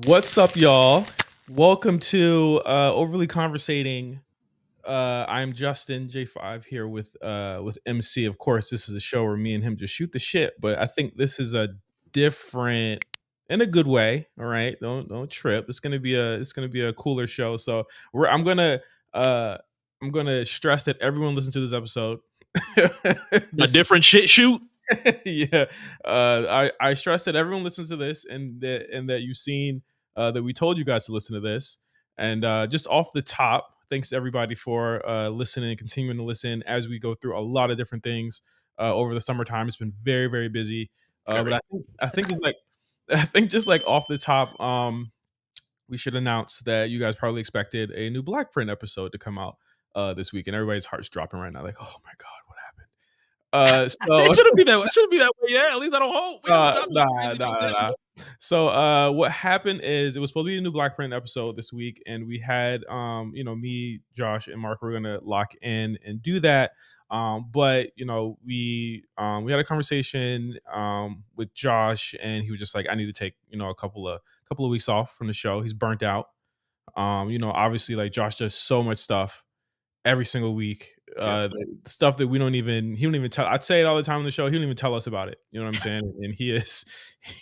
What's up, y'all? Welcome to Overly Conversating. I'm Justin J5 here with MC. Of course, this is a show where me and him just shoot the shit, but I think this is a different in a good way. All right. Don't trip. It's gonna be a cooler show. So uh I'm gonna stress that everyone listen to this episode. A different shit shoot. Yeah. I stress that everyone listens to this and that you've seen that we told you guys to listen to this. And just off the top, thanks everybody for listening and continuing to listen as we go through a lot of different things over the summertime. It's been very, very busy. But I think it's like I think just like off the top, we should announce that you guys probably expected a new BlkPrint episode to come out this week, and everybody's hearts dropping right now, like, oh my god, what happened? It shouldn't be that way. It shouldn't be that way. Yeah, at least I don't hope. Nah. So what happened is it was supposed to be a new BlkPrint episode this week, and we had me, Josh, and Mark were gonna lock in and do that. But we had a conversation with Josh, and he was just like, I need to take a couple of weeks off from the show. He's burnt out. Obviously, like, Josh does so much stuff every single week. Stuff that he don't even tell. I'd say it all the time on the show. He don't even tell us about it. You know what I'm saying? And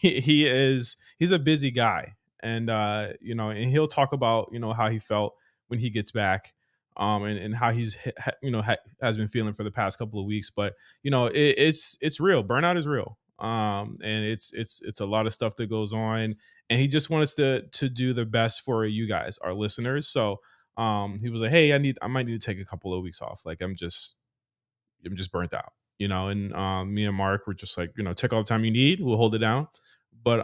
he's a busy guy. And and he'll talk about how he felt when he gets back, and how he's has been feeling for the past couple of weeks. But it's real. Burnout is real. And it's a lot of stuff that goes on, and he just wants to do the best for you guys, our listeners. So he was like, hey, I might need to take a couple of weeks off. Like, I'm just burnt out, and me and Mark were just like, take all the time you need, we'll hold it down. But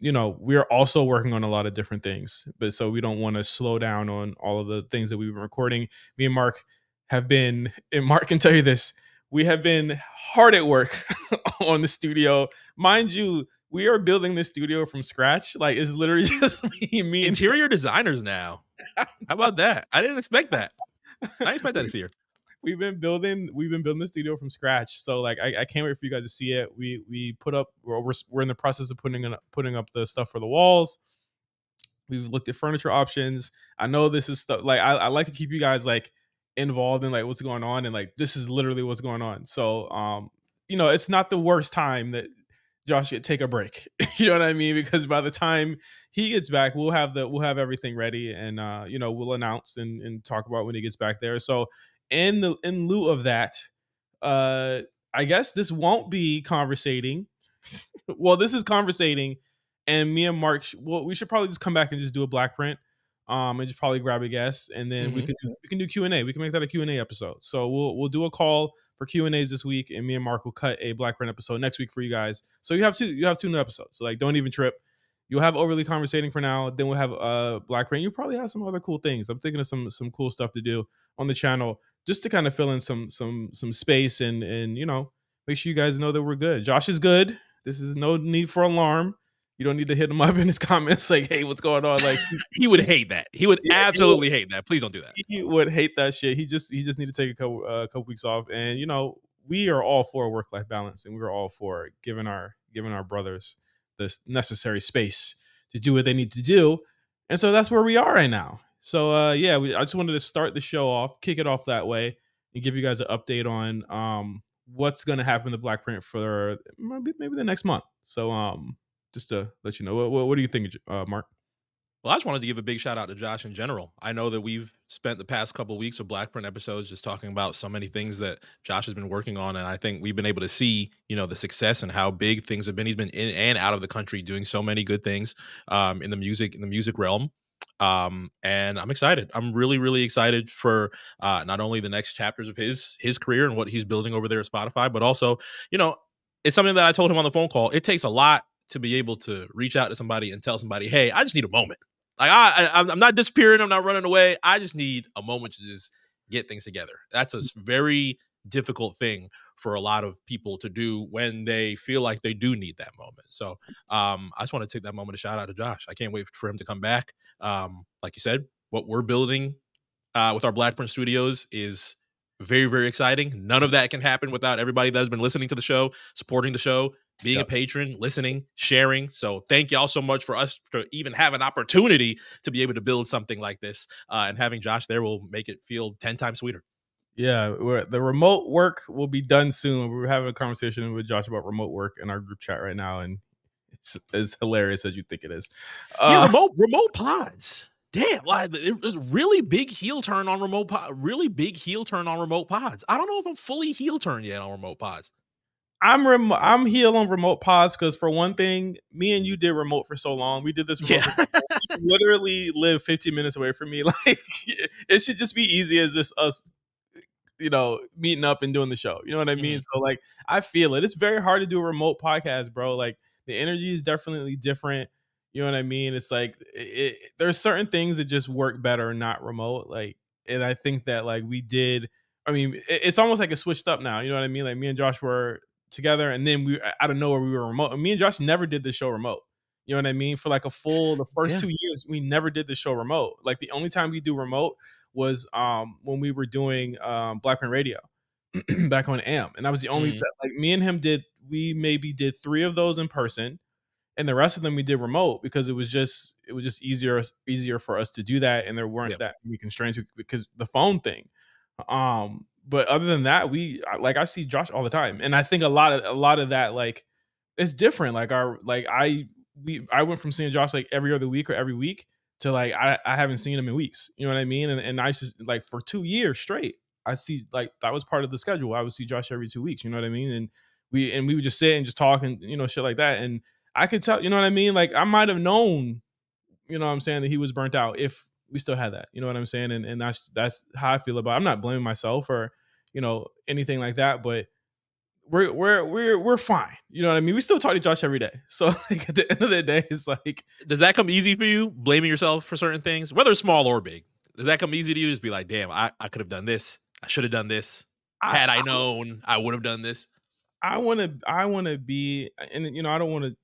we are also working on a lot of different things, but so we don't want to slow down on all of the things that we've been recording. Me and Mark have been, and Mark can tell you this, we have been hard at work on the studio. Mind you, we are building this studio from scratch. Like, it's literally just me interior designers now. How about that? I didn't expect that. I didn't expect that this year. We've been building the studio from scratch. So like, I can't wait for you guys to see it. We put up, we're in the process of putting up the stuff for the walls. We've looked at furniture options. I know this is stuff like I like to keep you guys like involved in like what's going on, and like this is literally what's going on. So it's not the worst time that Josh should take a break. You know what I mean? Because by the time he gets back, we'll have everything ready, and we'll announce and talk about when he gets back there. So in lieu of that, I guess this won't be conversating. Well, this is conversating, and me and Mark, we should probably just come back and just do a BlkPrint, and just probably grab a guest, and then we can do Q&A. We can make that a Q&A episode. So we'll do a call for Q&As this week, and me and Mark will cut a BlkPrint episode next week for you guys. So you have two new episodes. So like, don't even trip. You'll have Overly Conversating for now. Then we'll have BlkPrint. You'll probably have some other cool things. I'm thinking of some cool stuff to do on the channel, just to kind of fill in some space and make sure you guys know that we're good. Josh is good. This is no need for alarm. You don't need to hit him up in his comments like, hey, what's going on? Like, he would hate that. He would absolutely hate that. Please don't do that. He would hate that shit. He just need to take a couple weeks off. And we are all for work-life balance, and we're all for giving our brothers the necessary space to do what they need to do. And so that's where we are right now. So I just wanted to start the show off, kick it off that way, and give you guys an update on what's going to happen to BlkPrint for maybe the next month. So just to let you know, what do you think, Mark? Well, I just wanted to give a big shout out to Josh in general. I know that we've spent the past couple of weeks of BlkPrint episodes just talking about so many things that Josh has been working on, and I think we've been able to see, the success and how big things have been. He's been in and out of the country doing so many good things in the music realm. And I'm excited. I'm really, really excited for not only the next chapters of his career and what he's building over there at Spotify, but also, it's something that I told him on the phone call. It takes a lot to be able to reach out to somebody and tell somebody, hey, I just need a moment. Like, I'm not disappearing. I'm not running away. I just need a moment to just get things together. That's a very difficult thing for a lot of people to do when they feel like they do need that moment. So I just want to take that moment to shout out to Josh. I can't wait for him to come back. Like you said, what we're building with our BlkPrint studios is very, very exciting. None of that can happen without everybody that has been listening to the show, supporting the show, being a Yep. patron, listening, sharing. So thank y'all so much for us to even have an opportunity to be able to build something like this. And having Josh there will make it feel 10 times sweeter. Yeah, the remote work will be done soon. We were having a conversation with Josh about remote work in our group chat right now, and it's as hilarious as you think it is. Yeah, Uh, remote pods. Damn, like it's really big heel turn on remote pod. Really big heel turn on remote pods. I don't know if I'm fully heel turn yet on remote pods. I'm heel on remote pods because for one thing, me and you did remote for so long. We did this remote Yeah, for so long. You literally live 15 minutes away from me. Like it should just be easy as just us, meeting up and doing the show. You know what I mean? Mhm. So like I feel it. It's very hard to do a remote podcast, bro. Like the energy is definitely different. You know what I mean? It's like there's certain things that just work better not remote. Like, and I think that like we did. I mean, it's almost like it switched up now. You know what I mean? Like me and Josh were together, and then we out of nowhere we were remote. And me and Josh never did the show remote. You know what I mean? For like the first Yeah. 2 years, we never did the show remote. Like the only time we do remote was when we were doing BlkPrint Radio back on AMP. And that was the only Mhm. like me and him we maybe did 3 of those in person, and the rest of them we did remote because it was just easier for us to do that, and there weren't Yeah. that many constraints because the phone thing. But other than that, I see Josh all the time, and I think a lot of that like it's different. Like I went from seeing Josh like every other week or every week to like I haven't seen him in weeks. You know what I mean? And I just like for 2 years straight, I see like that was part of the schedule. I would see Josh every 2 weeks. You know what I mean? And we would just sit and just talk and shit like that. And I could tell, you know what I mean? Like I might have known, you know what I'm saying, that he was burnt out if we still had that. You know what I'm saying? And that's how I feel about it. I'm not blaming myself or, anything like that, but we're fine. You know what I mean? We still talk to Josh every day. So like at the end of the day, it's like Does that come easy for you? Blaming yourself for certain things, whether small or big. Does that come easy to you? Just be like, damn, I could have done this. I should have done this. I Had I known, I would have done this. I wanna be, and I don't want to.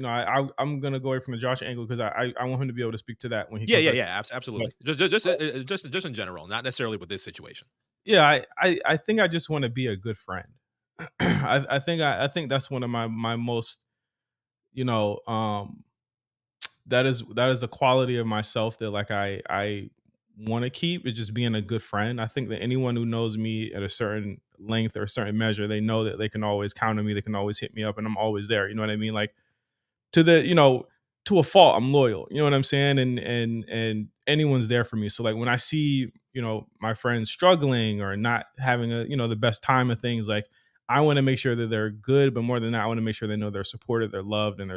I'm gonna go away from the Josh angle because I want him to be able to speak to that when he Yeah, comes yeah, back. yeah. But Absolutely. Just in general, not necessarily with this situation. yeah, I think I just want to be a good friend. I think that's one of my most, you know um that is a quality of myself that like I want to keep, is just being a good friend. I think that anyone who knows me at a certain length or a certain measure, they know that they can always count on me, they can always hit me up, and I'm always there. You know what I mean? Like to the to a fault, I'm loyal. You know what I'm saying? And anyone's there for me. So like when I see my friends struggling or not having the best time of things, like I want to make sure that they're good, but more than that, I want to make sure they know they're supported, they're loved, and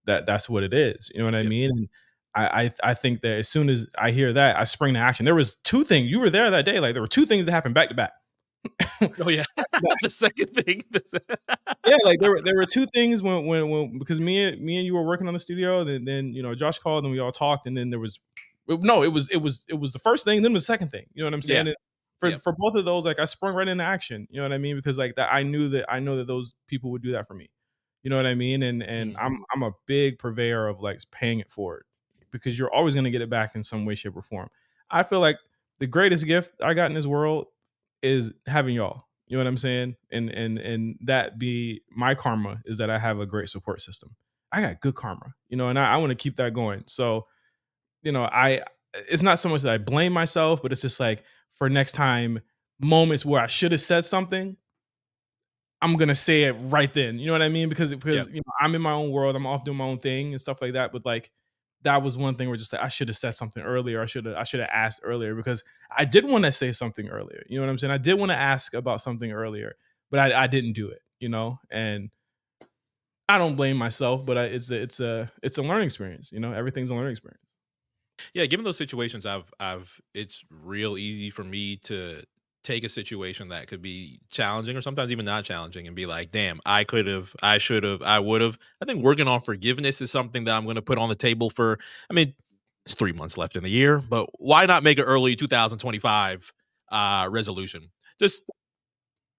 that's what it is. You know what I Yep. mean? And I think that as soon as I hear that, I spring to action. There was two things. You were there that day. Like there were two things that happened back to back. Oh yeah. The second thing. Yeah, like there were two things when because me and you were working on the studio, then Josh called and we all talked, and then there was no, it was the first thing, then the second thing. You know what I'm Yeah. saying? And for Yep. for both of those, like I sprung right into action. You know what I mean? Because like that, I know that those people would do that for me. You know what I mean? And Mhm. I'm a big purveyor of like paying it forward, because you're always gonna get it back in some way, shape, or form. I feel like the greatest gift I got in this world is having y'all. You know what I'm saying? And that be my karma, is that I have a great support system. I got good karma, and I want to keep that going. So, I it's not so much that I blame myself, but it's just like for next time, moments where I should have said something, I'm gonna say it right then. You know what I mean? Because Yep. I'm in my own world, I'm off doing my own thing and stuff like that. But like that was one thing where just like I should have said something earlier. I should have asked earlier, because I did want to say something earlier. You know what I'm saying? I did want to ask about something earlier, but I didn't do it. And I don't blame myself, but it's a learning experience. Everything's a learning experience. Yeah, given those situations, it's real easy for me to take a situation that could be challenging or sometimes even not challenging and be like, damn, I could have, I should have, I would have. I think working on forgiveness is something that I'm going to put on the table for, I mean, it's 3 months left in the year, but why not make an early 2025 resolution? Just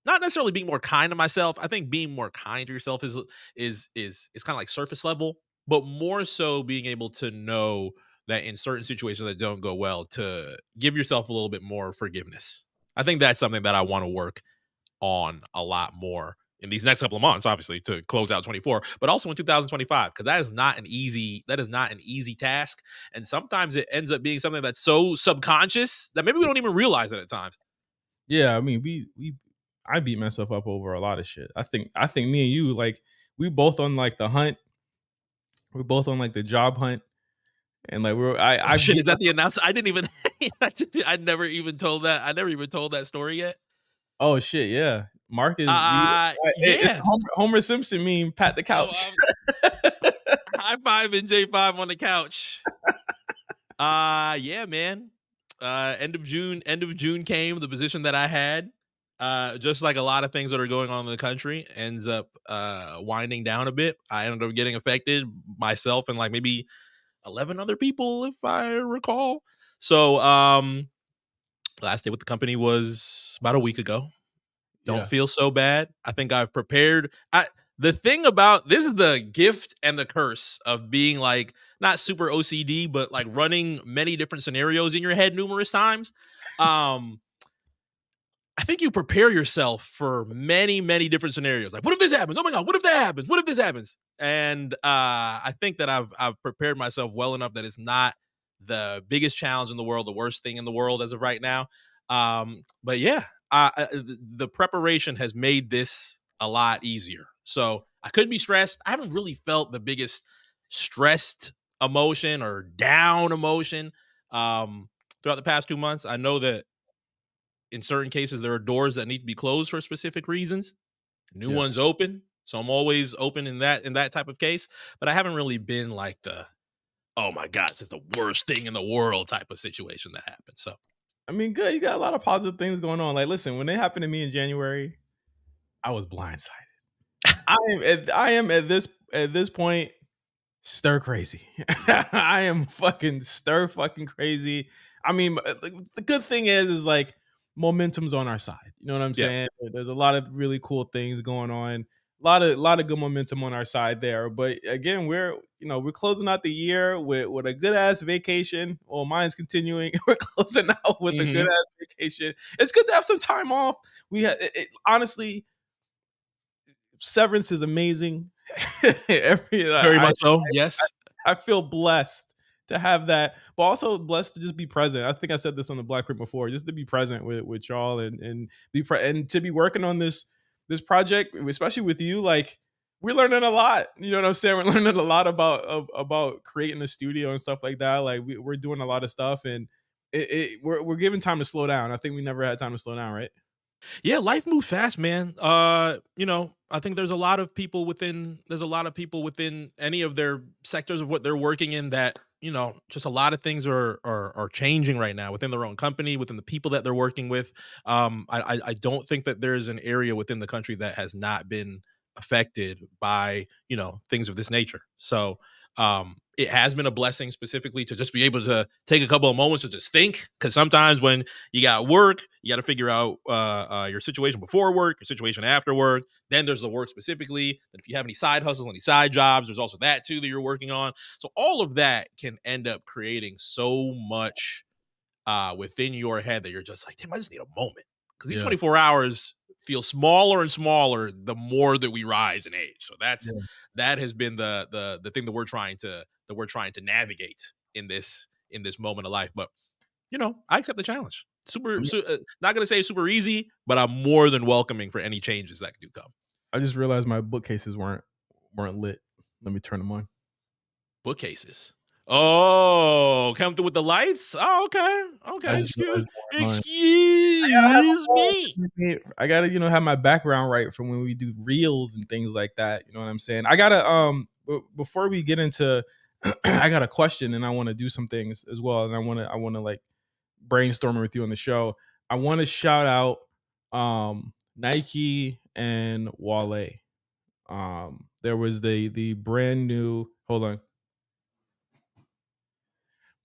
not necessarily being more kind to myself. I think being more kind to yourself is kind of like surface level, but more so being able to know that in certain situations that don't go well, to give yourself a little bit more forgiveness. I think that's something that I want to work on a lot more in these next couple of months, obviously, to close out 24, but also in 2025, because that is not an easy task. And sometimes it ends up being something that's so subconscious that maybe we don't even realize it at times. Yeah, I mean, I beat myself up over a lot of shit. I think me and you, like, we both on like the hunt. We're both on like the job hunt, and like Oh shit, is that the announcement? I didn't even I never even told that. I never even told that story yet. Oh shit, yeah. Mark is it's Yeah. Homer Simpson meme, pat the So couch. high five and J5 on the couch. Yeah, man. End of June came. The position that I had, just like a lot of things that are going on in the country, ends up winding down a bit. I ended up getting affected myself and like maybe 11 other people, if I recall. So last day with the company was about a week ago. Don't feel so bad. I think I've prepared. The thing about this is the gift and the curse of being like not super OCD, but like running many different scenarios in your head numerous times. I think you prepare yourself for many, many different scenarios. Like, what if this happens? Oh my God, what if that happens? What if this happens? And I think that I've prepared myself well enough that it's not the biggest challenge in the world, the worst thing in the world as of right now. But yeah, the preparation has made this a lot easier. So I could be stressed. I haven't really felt the biggest stressed emotion or down emotion throughout the past 2 months. I know that in certain cases, there are doors that need to be closed for specific reasons. New ones open. So I'm always open in that type of case. But I haven't really been like the, oh my God, it's the worst thing in the world type of situation that happened. So I mean, good. You got a lot of positive things going on. Like, listen, when it happened to me in January, I was blindsided. I am at this point stir crazy. I am fucking stir fucking crazy. I mean, the good thing is like momentum's on our side. You know what I'm yeah. saying? There's a lot of really cool things going on. A lot of good momentum on our side there. But again, we're closing out the year with a good ass vacation. Well, mine's continuing. We're closing out with a good ass vacation. It's good to have some time off. Honestly, Severance is amazing. Very much so. Yes. I feel blessed to have that, but also blessed to just be present. I think I said this on the BlkPrint before, just to be present with y'all and and to be working on this project, especially with you. Like, we're learning a lot. You know what I'm saying? We're learning a lot about creating a studio and stuff like that. Like, we're doing a lot of stuff, and we're given time to slow down. I think we never had time to slow down, right? Yeah, life moves fast, man. I think there's a lot of people within any of their sectors of what they're working in that, just a lot of things are changing right now within their own company, within the people that they're working with. I don't think that there's an area within the country that has not been affected by, things of this nature. So it has been a blessing specifically to just be able to take a couple of moments to just think, because sometimes when you got work, you got to figure out your situation before work, your situation after work. Then there's the work specifically. Then if you have any side hustles, any side jobs, there's also that too that you're working on. So all of that can end up creating so much within your head that you're just like, damn, I just need a moment, because these 24 hours feel smaller and smaller the more that we rise in age. So that has been the thing that we're trying to navigate in this moment of life. But I accept the challenge. Not gonna say super easy, but I'm more than welcoming for any changes that do come. I just realized my bookcases weren't lit. Let me turn them on. Bookcases. Oh, come through with the lights. Oh, okay. Excuse me. I gotta, have my background right for when we do reels and things like that. You know what I'm saying? I gotta before we get into I got a question, and I want to do some things as well, and I want to like brainstorm with you on the show. I want to shout out Nike and Wale. There was the brand new, hold on,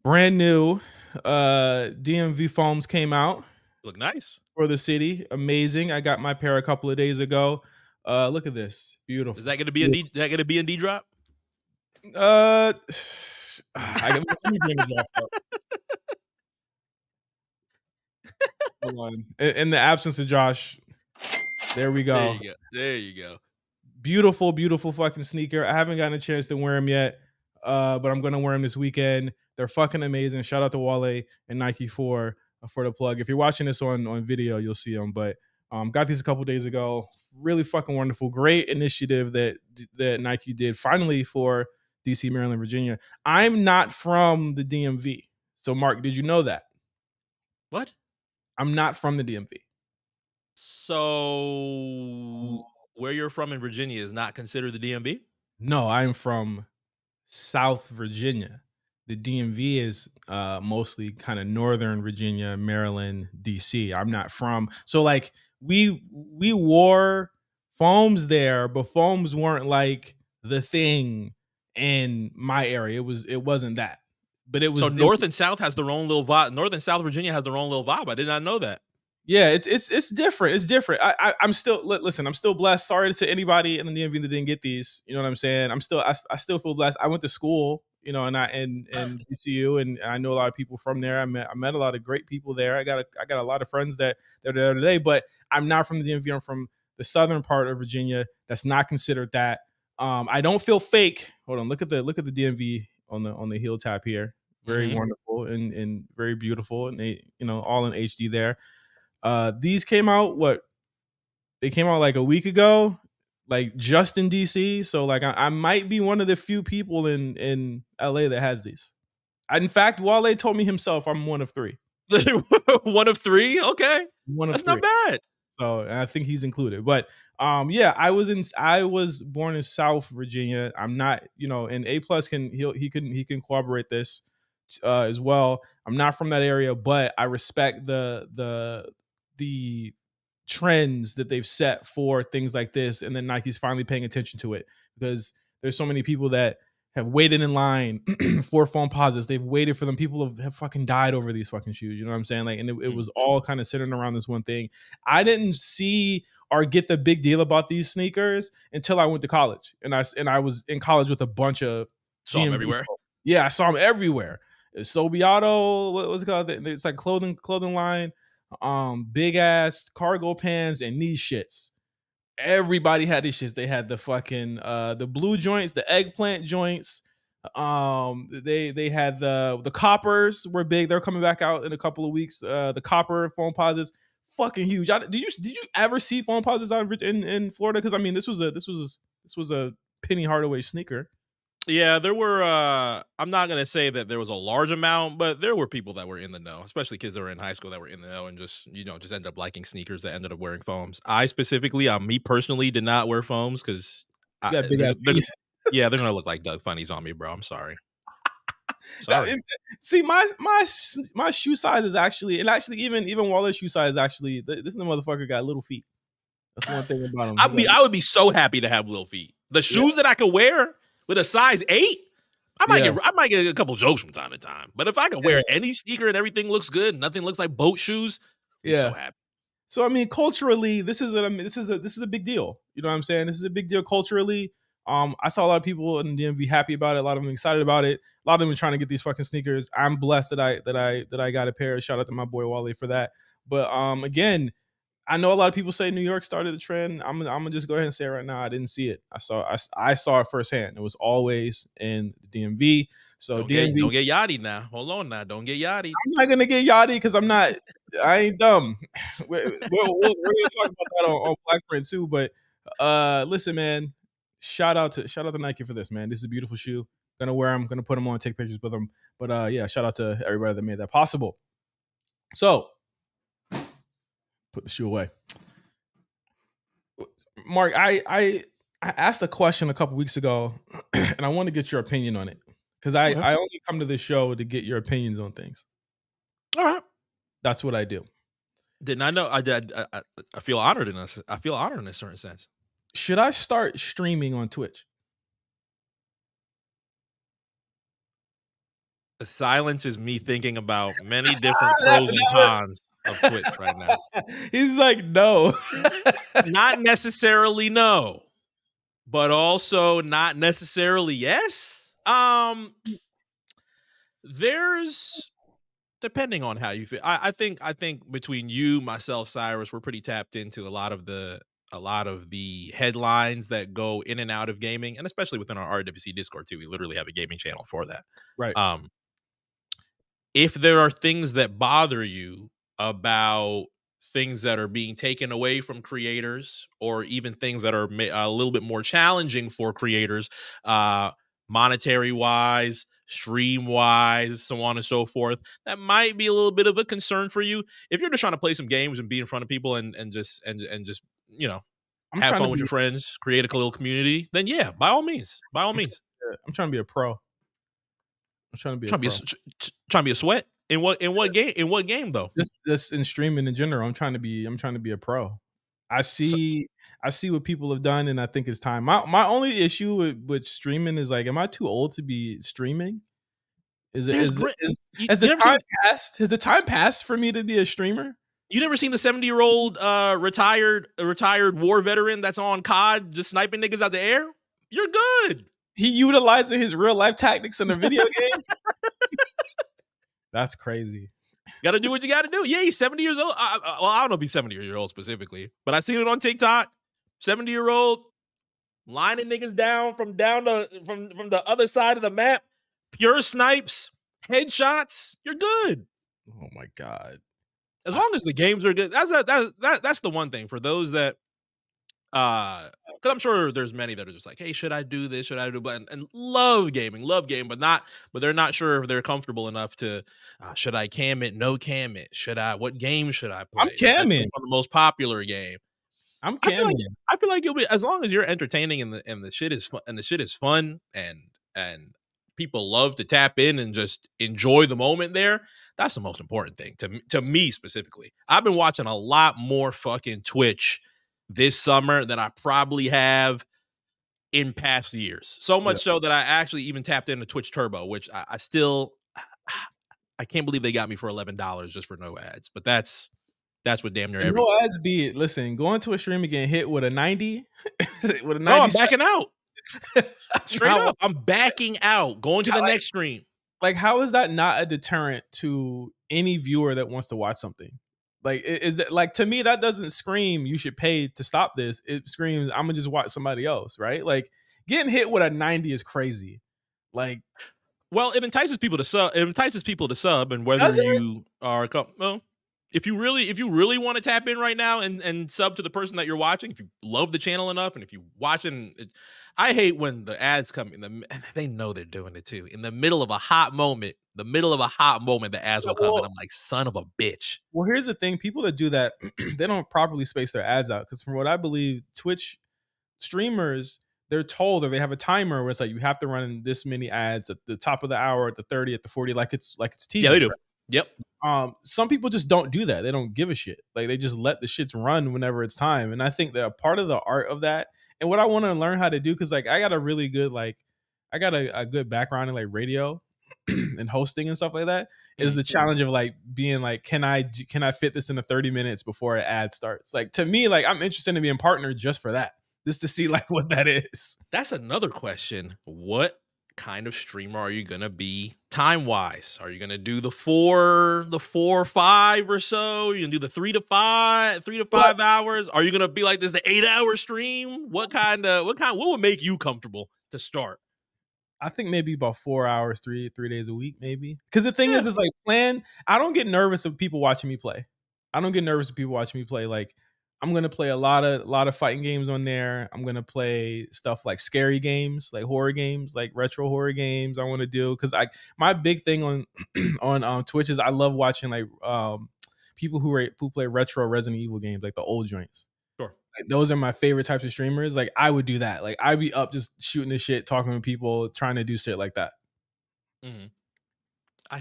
brand new DMV foams came out. Look nice for the city. Amazing. I got my pair a couple of days ago. Look at this. Beautiful. Is that gonna be a D? Is that gonna be a D drop? Let me bring the drop up. Hold on. In the absence of Josh, There we There go. you go. There you go. Beautiful, beautiful fucking sneaker. I haven't gotten a chance to wear them yet, but I'm gonna wear them this weekend. They're fucking amazing. Shout out to Wale and Nike for the plug. If you're watching this on video, you'll see them. But got these a couple days ago. Really fucking wonderful. Great initiative that Nike did finally for DC, Maryland, Virginia. I'm not from the DMV. So Mark, did you know that? What? I'm not from the DMV. So where you're from in Virginia is not considered the DMV? No, I'm from South Virginia. The DMV is mostly kind of Northern Virginia, Maryland, DC. I'm not from, so like we wore foams there, but foams weren't like the thing in my area. It wasn't that, but So North and South has their own little vibe. North and South Virginia has their own little vibe. I did not know that. yeah, it's different. It's different. I'm still listen. I'm still blessed. Sorry to anybody in the DMV that didn't get these. You know what I'm saying? I still feel blessed. I went to school, you know, and DCU, and I know a lot of people from there. I met a lot of great people there. I got a lot of friends that they're there today. But I'm not from the DMV. I'm from the southern part of Virginia. That's not considered that. I don't feel fake. Hold on. Look at the DMV on the heel tap here. Very wonderful and very beautiful, and they all in HD there. These came out they came out like a week ago, like just in DC. So like I might be one of the few people in LA that has these. In fact, Wale told me himself I'm one of three. One of three? Okay. One of That's three. not bad. So I think he's included. But yeah, I was born in South Virginia. I'm not, and A plus he can corroborate this as well. I'm not from that area, but I respect the trends that they've set for things like this, and then Nike's finally paying attention to it because there's so many people that have waited in line for Foamposites. They've waited for them. People have fucking died over these fucking shoes. You know what I'm saying? Like, and it was all kind of centered around this one thing. I didn't see or get the big deal about these sneakers until I went to college, and I was in college with a bunch of Saw them GMV everywhere. folks. Yeah, I saw them everywhere. Sobiato, what was it called? It's like clothing line. Big ass cargo pants and these shits. Everybody had these shits. They had the fucking the blue joints, the eggplant joints. They had the coppers were big. They're coming back out in a couple of weeks. The copper Foamposites, fucking huge. Did you ever see Foamposites out in Florida? Because I mean, this was a Penny Hardaway sneaker. Yeah, there were I'm not gonna say that there was a large amount, but there were people that were in the know, especially kids that were in high school that were in the know and just ended up liking sneakers that ended up wearing foams. I specifically, me personally, did not wear foams because Big ass feet. yeah, they're gonna look like Doug Funnies on me, bro. I'm sorry. Sorry. See, my shoe size is actually, and actually even Waller's shoe size is actually, this motherfucker got little feet. That's one thing about him. I would be so happy to have little feet. The shoes that I could wear with a size 8, I might get a couple jokes from time to time. But if I could wear any sneaker and everything looks good, nothing looks like boat shoes, I'm so happy. So I mean, culturally, this is a big deal. You know what I'm saying? This is a big deal culturally. I saw a lot of people in the DMV happy about it. A lot of them excited about it. A lot of them are trying to get these fucking sneakers. I'm blessed that I got a pair. Shout out to my boy Wale for that. But again, I know a lot of people say New York started the trend. I'm gonna just go ahead and say it right now. I didn't see it. I saw it firsthand. It was always in the DMV. So don't get yachty now. Hold on now. Don't get yachty. I'm not gonna get yachty because I ain't dumb. we're gonna talk about that on BlkPrint too. But listen, man. Shout out to Nike for this, man. This is a beautiful shoe. Gonna wear them. Gonna put them on. Take pictures with them. But yeah, shout out to everybody that made that possible. So put the shoe away. Mark, I asked a question a couple weeks ago, and I want to get your opinion on it because I only come to this show to get your opinions on things. All right, that's what I do. Didn't I know? I feel honored in this. I feel honored in a certain sense. Should I start streaming on Twitch? The silence is me thinking about many different pros and cons of Twitch right now. He's like, no. Not necessarily no, but also not necessarily yes. There's, depending on how you feel. I think between you, myself, Cyrus, we're pretty tapped into a lot of the a lot of the headlines that go in and out of gaming, and especially within our RWC Discord too. We literally have a gaming channel for that. Right. Um, if there are things that bother you about things that are being taken away from creators, or even things that are a little bit more challenging for creators, uh, monetary wise, stream wise, so on and so forth, that might be a little bit of a concern for you. If you're just trying to play some games and be in front of people and just you know, I'm have trying to fun with be your friends, create a little community, then yeah, by all means, by all means. I'm trying to be a pro. I'm trying to be a Trying to be pro. trying to be a sweat. In what game? In what game though? Just in streaming in general, I'm trying to be a pro. I So see I see what people have done, and I think it's time. My only issue with streaming is like, am I too old to be streaming? Is it there's is great. is You, has you the never time seen passed? Has the time passed for me to be a streamer? you never seen the 70-year-old retired war veteran that's on COD just sniping niggas out the air? You're good. He utilizing his real life tactics in a video game? That's crazy. Got to do what you got to do. Yeah, he's 70 years old. Well, I don't know if he's 70 years old specifically, but I seen it on TikTok. 70-year-old lining niggas down from the other side of the map. Pure snipes, headshots. You're good. Oh my god. As long as the games are good. That's the one thing for those that because I'm sure there's many that are just like, hey, should I do this? Should I do that? And love gaming, but they're not sure if they're comfortable enough to should I cam it, no cam it? What game should I I'm play? camming. On the most popular game. I'm I feel like camming. I feel like you'll be, as long as you're entertaining and the shit is fun, and people love to tap in and just enjoy the moment there. That's the most important thing to me specifically. I've been watching a lot more fucking Twitch this summer than I probably have in past years. So much so that I actually even tapped into Twitch Turbo, which I still I can't believe they got me for $11 just for no ads. But that's what damn near And every. no ads be listen, going to a stream and getting hit with a 90 with a 90. No, I'm backing out. Straight How- up. I'm backing out. Going to the next stream. Like, how is that not a deterrent to any viewer that wants to watch something? Like, is that, like, to me, that doesn't scream you should pay to stop this. It screams I'm gonna just watch somebody else, right? Like, getting hit with a 90 is crazy. Like, well, it entices people to sub. It entices people to sub, and whether you are well, if you really want to tap in right now and sub to the person that you're watching, if you love the channel enough, and if you watching, I hate when the ads come in. They know they're doing it too. In the middle of a hot moment, the ads will come, and I'm like, son of a bitch. Well, here's the thing: people that do that, they don't properly space their ads out. Because from what I believe, Twitch streamers, they're told, or they have a timer where it's like you have to run this many ads at the top of the hour, at the 30, at the 40, like it's TV. Yeah, they do. Yep. Some people just don't do that. They don't give a shit. Like, they just let the shits run whenever it's time. And I think that a part of the art of that, and what I want to learn how to do, because like I got a really good I got a good background in like radio and hosting and stuff like that, is the challenge of like being like, can I fit this into 30 minutes before an ad starts? Like, to me, like, I'm interested in being partnered just for that, just to see like what that is. That's another question. What kind of streamer are you gonna be time wise? Are you gonna do the 4 or 5 or so? You gonna do the 3 to 5 hours? Are you gonna be like this the 8-hour stream? What would make you comfortable to start? I think maybe about 4 hours, three days a week, maybe. Because the thing is like, I don't get nervous of people watching me play. Like, I'm gonna play a lot of fighting games on there. I'm gonna play stuff like scary games, like horror games, like retro horror games. I want to do, because my big thing on on Twitch is I love watching like people who play retro Resident Evil games, like the old joints. Sure. Like, those are my favorite types of streamers. Like, I would do that. Like, I'd be up just shooting the shit, talking to people, trying to do shit like that. Mm-hmm. I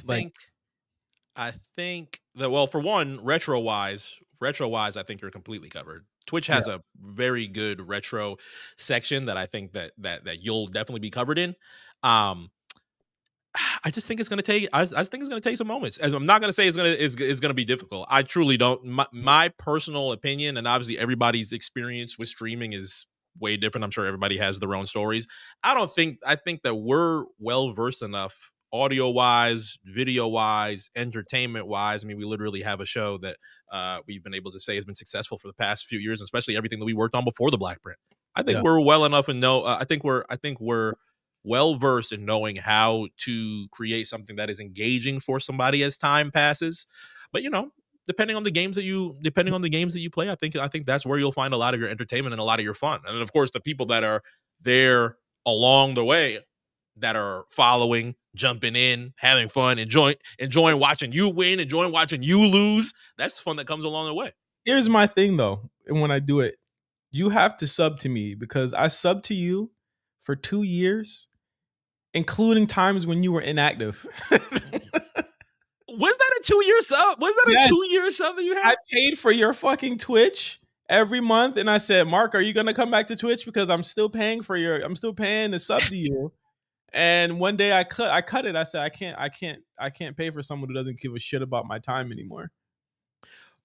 think that, well, for one, retro wise, I think you're completely covered. Twitch has a very good retro section that I think that you'll definitely be covered in. I just think it's gonna take. I think it's gonna take some moments. As I'm not gonna say it's gonna be difficult. I truly don't. My personal opinion, and obviously everybody's experience with streaming is way different. I'm sure everybody has their own stories. I think that we're well versed enough audio wise, video wise, entertainment wise. I mean, we literally have a show that we've been able to say has been successful for the past few years, especially everything that we worked on before the BlkPrint. I think we're well enough and know. I think we're well versed in knowing how to create something that is engaging for somebody as time passes. But depending on the games that you play, I think that's where you'll find a lot of your entertainment and a lot of your fun. And then, of course, the people that are there along the way, that are following, jumping in, having fun, enjoying watching you win, enjoying watching you lose. That's the fun that comes along the way. Here's my thing though, and when I do it, you have to sub to me because I subbed to you for 2 years, including times when you were inactive. Was that a 2-year sub? Was that a 2-year sub that you had? I paid for your fucking Twitch every month, and I said, Mark, are you gonna come back to Twitch because I'm still paying to sub to you. And one day I cut it. I said, I can't pay for someone who doesn't give a shit about my time anymore.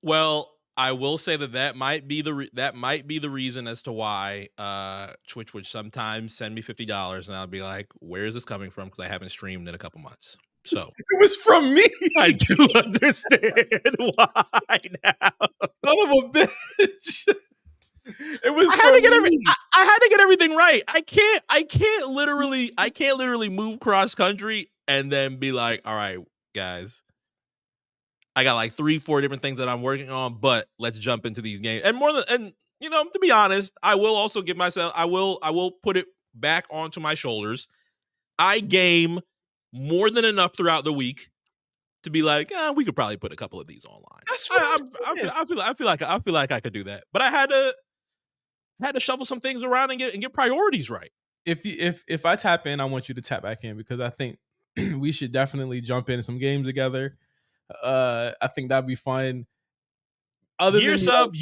Well, I will say that might be the reason as to why Twitch would sometimes send me $50, and I'll be like, where is this coming from? Because I haven't streamed in a couple months. So it was from me. I do understand why now. Son of a bitch. It was. I had to get everything right. I can't literally move cross country and then be like, all right, guys, I got like 3-4 different things that I'm working on, but let's jump into these games. And to be honest, I will also give myself, I will put it back onto my shoulders. I game more than enough throughout the week to be like, we could probably put a couple of these online. That's what I feel like I could do that, but I had to shuffle some things around and get priorities right. If I tap in, I want you to tap back in because I think we should definitely jump into some games together. I think that'd be fun. Year sub,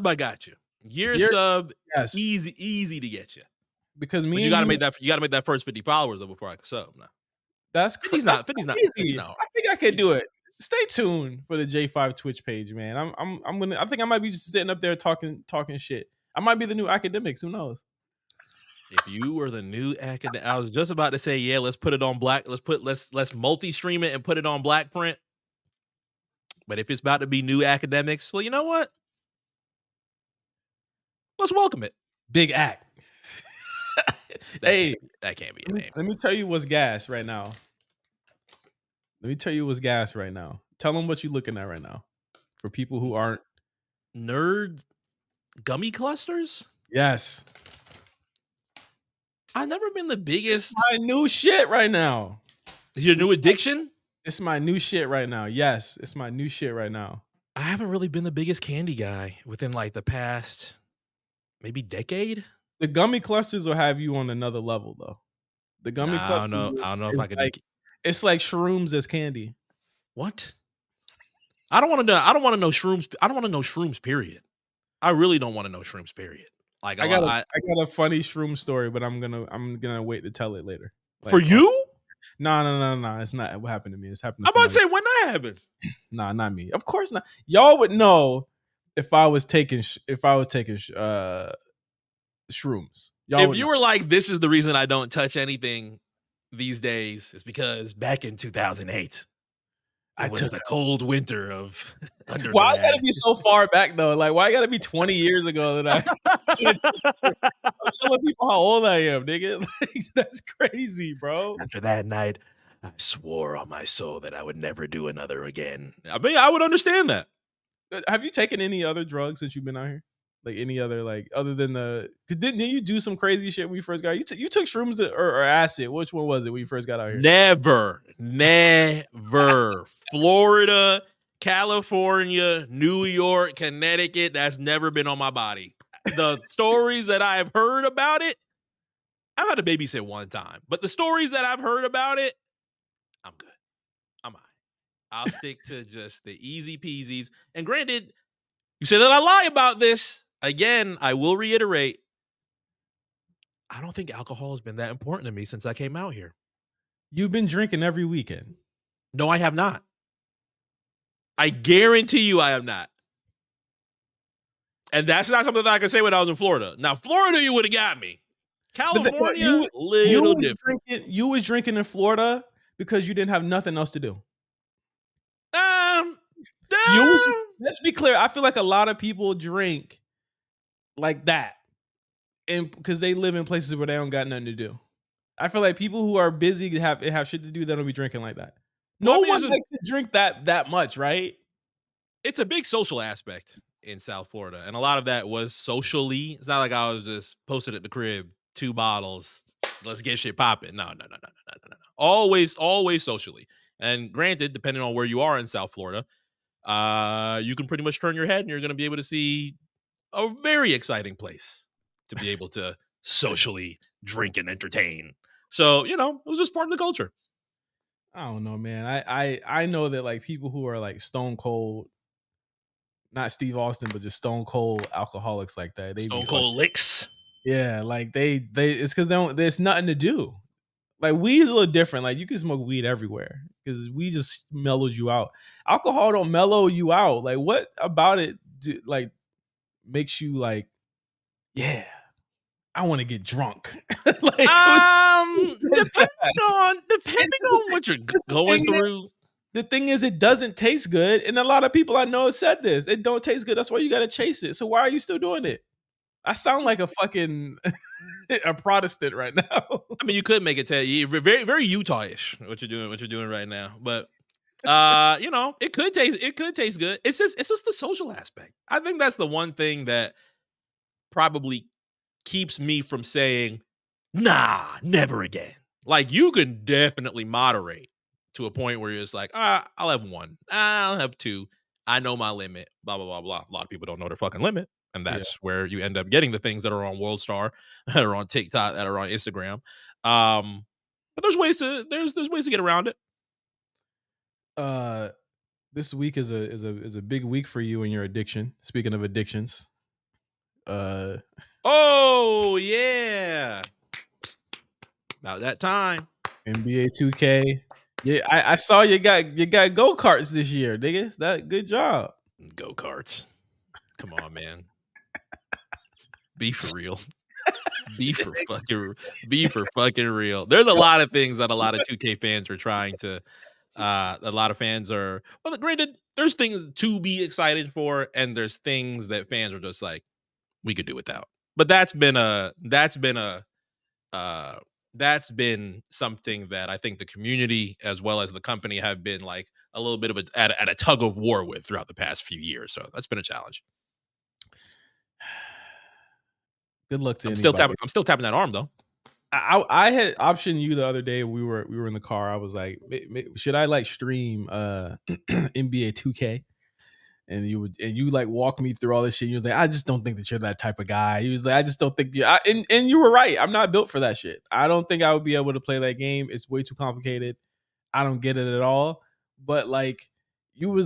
I got you. Year sub, yes. Easy to get you. Because you gotta make that first 50 followers though before I can sub. No. That's 50's not easy. I think I could do it. Stay tuned for the J5 Twitch page, man. I think I might be just sitting up there talking shit. I might be the new academics. Who knows? If you were the new academic, I was just about to say, yeah, let's put it on let's multi-stream it and put it on BlkPrint. But if it's about to be new academics, well, you know what? Let's welcome it. Big act. That can't be your name. Let me tell you what's gas right now. Tell them what you're looking at right now. For people who aren't nerd gummy clusters. Yes. I've never been the biggest. It's my new shit right now. Is your new addiction? It's my new shit right now. Yes, it's my new shit right now. I haven't really been the biggest candy guy within like the past maybe decade. The gummy clusters will have you on another level though. The gummy clusters. I don't know if I can. It's like shrooms as candy. What? I don't want to know shrooms. I don't want to know shrooms. Period. I really don't want to know shrooms. Period. Like I got a funny shroom story, but I'm gonna wait to tell it later. Like, for you? No. It's not what happened to me. It's happened to I'm about to say when that happened. Nah, not me. Of course not. Y'all would know if I was taking shrooms. If you were like, this is the reason I don't touch anything these days, is because back in 2008, it was the cold winter of Undergrad. Why I gotta be so far back though? Like, why I gotta be 20 years ago that I'm telling people how old I am, nigga. Like, that's crazy, bro. After that night, I swore on my soul that I would never do another again. I mean, I would understand that. Have you taken any other drugs since you've been out here? Like any other, like other than didn't you do some crazy shit when you first got? You took shrooms or acid? Which one was it when you first got out here? Never. Florida, California, New York, Connecticut. That's never been on my body. The stories that I've heard about it, I've had to babysit one time, but the stories that I've heard about it, I'm good. I'm all right. I'll stick to just the easy peasies. And granted, you say that I lie about this. Again, I will reiterate, I don't think alcohol has been that important to me since I came out here. You've been drinking every weekend. No, I have not. I guarantee you I have not. And that's not something that I can say when I was in Florida. Now, Florida, you would have got me. California, little different. You was drinking in Florida because you didn't have nothing else to do. Um, Let's be clear. I feel like a lot of people drink like that, and because they live in places where they don't got nothing to do. I feel like people who are busy have shit to do. They don't be drinking like that. well, I No mean, one likes to drink that much, right? it's a big social aspect in South Florida, and a lot of that was socially. It's not like I was just posted at the crib, 2 bottles, let's get shit popping. No, no, no, no, no, no, no, no. Always socially. And granted, depending on where you are in South Florida, you can pretty much turn your head and you're going to be able to see a very exciting place to be able to socially drink and entertain. So, it was just part of the culture. I don't know, man. I know that like people who are like stone cold, not Steve Austin, but just stone cold alcoholics like that. They be Stone fucking Cold Licks. yeah, like they it's because they don't. There's nothing to do. Like weed is a little different. Like you can smoke weed everywhere because we just mellows you out. Alcohol don't mellow you out. Like what about it? Like makes you like, yeah, I want to get drunk. Like who says that? Depending on what you're That's the going thing is, through. the thing is, it doesn't taste good, and a lot of people I know have said this. It don't taste good. That's why you got to chase it. So why are you still doing it? I sound like a fucking a Protestant right now. I mean, you could make it very, very Utah-ish what you're doing right now. But it could taste good. It's just the social aspect. I think that's the one thing that probably keeps me from saying, nah, never again. Like you can definitely moderate to a point where you're just like, I'll have one, I'll have two. I know my limit, blah, blah, blah, blah. A lot of people don't know their fucking limit. And Yeah. that's where you end up getting the things that are on World Star, that are on TikTok, that are on Instagram. But there's ways to get around it. This week is a big week for you and your addiction. Speaking of addictions, Oh yeah, about that time. NBA 2K. Yeah, I saw you got go karts this year, nigga. That good job. Go karts. Come on, man. Be for real. Be for fucking real. There's a lot of things that a lot of 2K fans are trying to. A lot of fans are. Well, granted, there's things to be excited for, and there's things that fans are just like, we could do without. But that's been something that I think the community as well as the company have been like a little bit of at a tug of war with throughout the past few years. So that's been a challenge. Good luck to I'm anybody. I'm still tapping that arm though. I had optioned you the other day. We were in the car. I was like, should I like stream NBA 2K? And you like walk me through all this shit. You was like, I just don't think that you're that type of guy. He was like, I just don't think you. And you were right. I'm not built for that shit. I don't think I would be able to play that game. It's way too complicated. I don't get it at all. But like, you were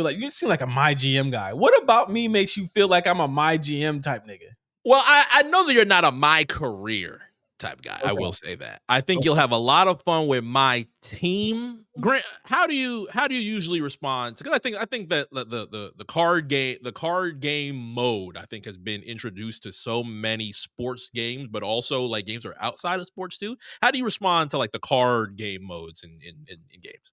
like, you seem like a my GM guy. What about me makes you feel like I'm a my GM type nigga? Well, I know that you're not a my career type guy. Okay. I will say that. I think you'll have a lot of fun with my team. Grant, how do you usually respond? Because I think that the card game mode I think has been introduced to so many sports games, but also like games that are outside of sports too. How do you respond to like the card game modes in games?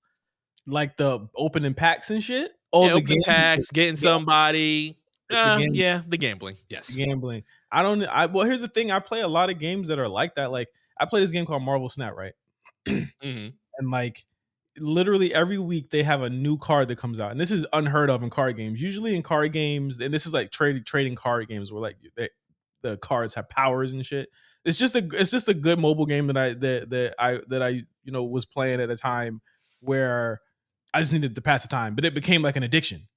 Like the opening packs and shit. Oh, Yeah, the opening game, packs, getting somebody. the The gambling. Yes. gambling. Well, here's the thing. I play a lot of games that are like that. Like I play this game called Marvel Snap, right? Mm-hmm. And like literally every week they have a new card that comes out, and this is unheard of in card games. Usually in card games, and this is like trading card games where like the cards have powers and shit. It's just a good mobile game that I was playing at a time where I just needed to pass the time, but it became like an addiction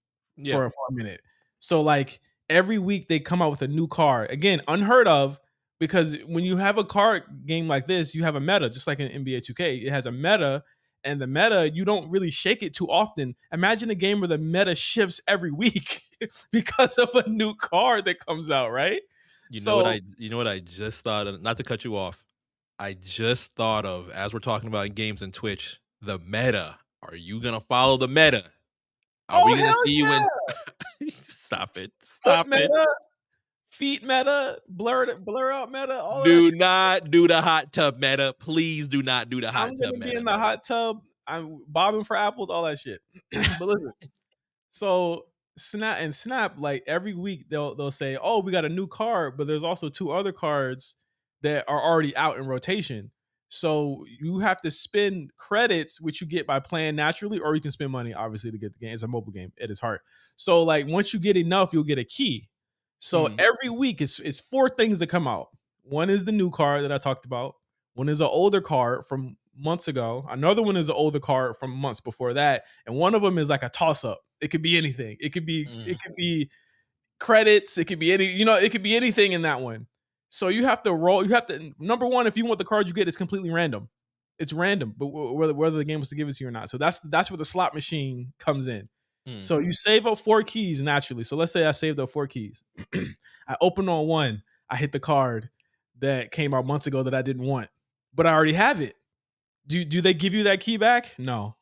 for a minute. So like every week they come out with a new card. Again, unheard of, because when you have a card game like this, you have a meta, just like in NBA 2K. It has a meta, and the meta, you don't really shake it too often. Imagine a game where the meta shifts every week because of a new card that comes out, right? You know what I just thought of, not to cut you off. I just thought of, as we're talking about games and Twitch, the meta. Are you gonna follow the meta? Are we gonna hell see you in yeah! Stop it. Foot Stop it. meta, feet meta, blur out meta, all of that Do shit. not do the hot tub meta. Please do not do the hot I'm tub gonna be meta. in the hot tub. I'm bobbing for apples, all that shit. But listen, so Snap, like every week they'll say, "Oh, we got a new card," but there's also two other cards that are already out in rotation. So you have to spend credits, which you get by playing naturally, or you can spend money, obviously, to get the game. It's a mobile game at its heart. So like once you get enough, you'll get a key. So Mhm. every week it's four things that come out. One is the new card that I talked about. One is an older card from months ago. Another one is an older card from months before that, and one of them is like a toss up. It could be anything. Mm. It could be credits. It could be any. It could be anything in that one. So you have to roll. You have to number one. If you want the card you get, it's completely random. It's random, but whether the game was to give it to you or not. So that's where the slot machine comes in. Mm. So you save up 4 keys naturally. So let's say I saved up 4 keys. I open on one. I hit the card that came out months ago that I didn't want, but I already have it. Do they give you that key back? No.